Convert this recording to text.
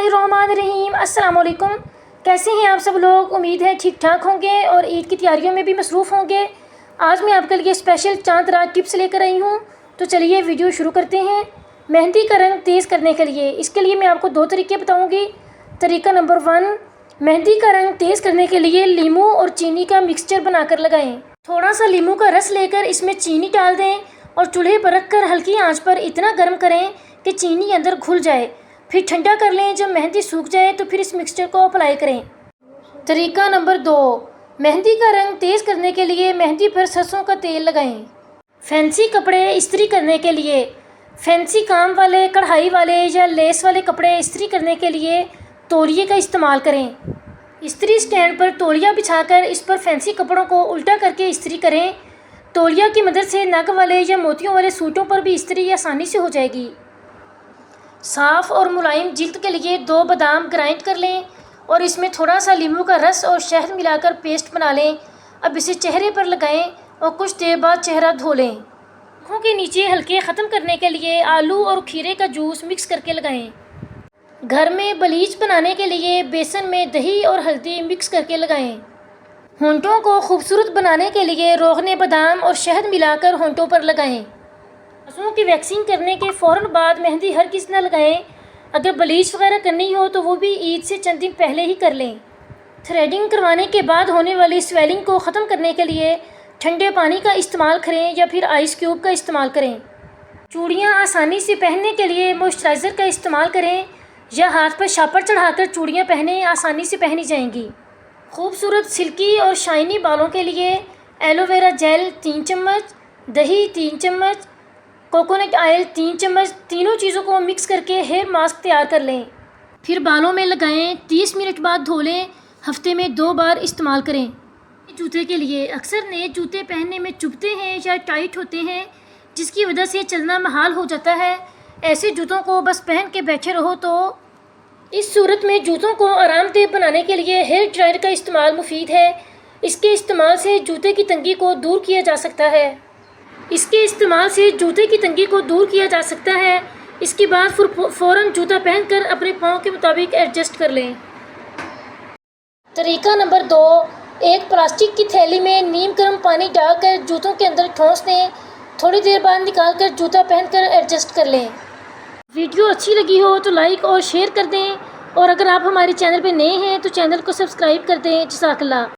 बिस्मिल्लाहिर्रहमानिर्रहीम। अस्सलाम वालेकुम। कैसे हैं आप सब लोग? उम्मीद है ठीक ठाक होंगे और ईद की तैयारियों में भी मसरूफ़ होंगे। आज मैं आपके लिए स्पेशल चांद रात टिप्स लेकर आई हूँ। तो चलिए वीडियो शुरू करते हैं। मेहंदी का रंग तेज़ करने के लिए इसके लिए मैं आपको दो तरीके बताऊँगी। तरीका नंबर 1, मेहंदी का रंग तेज़ करने के लिए लीमू और चीनी का मिक्सचर बनाकर लगाएं। थोड़ा सा लीमू का रस लेकर इसमें चीनी डाल दें और चूल्हे पर रखकर हल्की आंच पर इतना गर्म करें कि चीनी अंदर घुल जाए। फिर ठंडा कर लें। जब मेहंदी सूख जाए तो फिर इस मिक्सचर को अप्लाई करें। तरीका नंबर 2, मेहंदी का रंग तेज़ करने के लिए मेहंदी पर सरसों का तेल लगाएं। फैंसी कपड़े इस्त्री करने के लिए, फैंसी काम वाले, कढ़ाई वाले या लेस वाले कपड़े इस्त्री करने के लिए तौलिए का इस्तेमाल करें। इस्त्री स्टैंड पर तौलिया बिछाकर इस पर फैंसी कपड़ों को उल्टा करके इस्त्री करें। तौलिया की मदद से नग वाले या मोतियों वाले सूटों पर भी इस्त्री आसानी से हो जाएगी। साफ़ और मुलायम जिल्द के लिए 2 बादाम ग्राइंड कर लें और इसमें थोड़ा सा नींबू का रस और शहद मिलाकर पेस्ट बना लें। अब इसे चेहरे पर लगाएं और कुछ देर बाद चेहरा धो लें। आँखों के नीचे हल्के ख़त्म करने के लिए आलू और खीरे का जूस मिक्स करके लगाएं। घर में ब्लीच बनाने के लिए बेसन में दही और हल्दी मिक्स करके लगाएं। होंठों को खूबसूरत बनाने के लिए रोगने बादाम और शहद मिलाकर होंठों पर लगाएं। आँखों की वैक्सिंग करने के फ़ौरन बाद मेहंदी हर किसी न लगाएं। अगर ब्लीच वगैरह करनी हो तो वो भी ईद से चंद दिन पहले ही कर लें। थ्रेडिंग करवाने के बाद होने वाली स्वेलिंग को ख़त्म करने के लिए ठंडे पानी का इस्तेमाल करें या फिर आइस क्यूब का इस्तेमाल करें। चूड़ियाँ आसानी से पहनने के लिए मॉइस्चराइज़र का इस्तेमाल करें या हाथ पर शापर चढ़ाकर चूड़ियाँ पहने, आसानी से पहनी जाएंगी। खूबसूरत सिल्की और शाइनी बालों के लिए एलोवेरा जेल 3 चम्मच, दही 3 चम्मच, कोकोनट ऑयल 3 चम्मच, तीनों चीज़ों को मिक्स करके हेयर मास्क तैयार कर लें। फिर बालों में लगाएं। 30 मिनट बाद धो लें। हफ्ते में 2 बार इस्तेमाल करें। जूते के लिए अक्सर नए जूते पहनने में चुभते हैं या टाइट होते हैं, जिसकी वजह से चलना महाल हो जाता है। ऐसे जूतों को बस पहन के बैठे रहो। तो इस सूरत में जूतों को आरामदेह बनाने के लिए हेयर ड्रायर का इस्तेमाल मुफीद है। इसके इस्तेमाल से जूते की तंगी को दूर किया जा सकता है। इसके बाद फ़ौरन जूता पहनकर अपने पाँव के मुताबिक एडजस्ट कर लें। तरीका नंबर 2, एक प्लास्टिक की थैली में नीम गर्म पानी डालकर जूतों के अंदर ठोंस दें। थोड़ी देर बाद निकालकर जूता पहनकर एडजस्ट कर लें। वीडियो अच्छी लगी हो तो लाइक और शेयर कर दें और अगर आप हमारे चैनल पर नए हैं तो चैनल को सब्सक्राइब कर दें। जज़ाकल्लाह।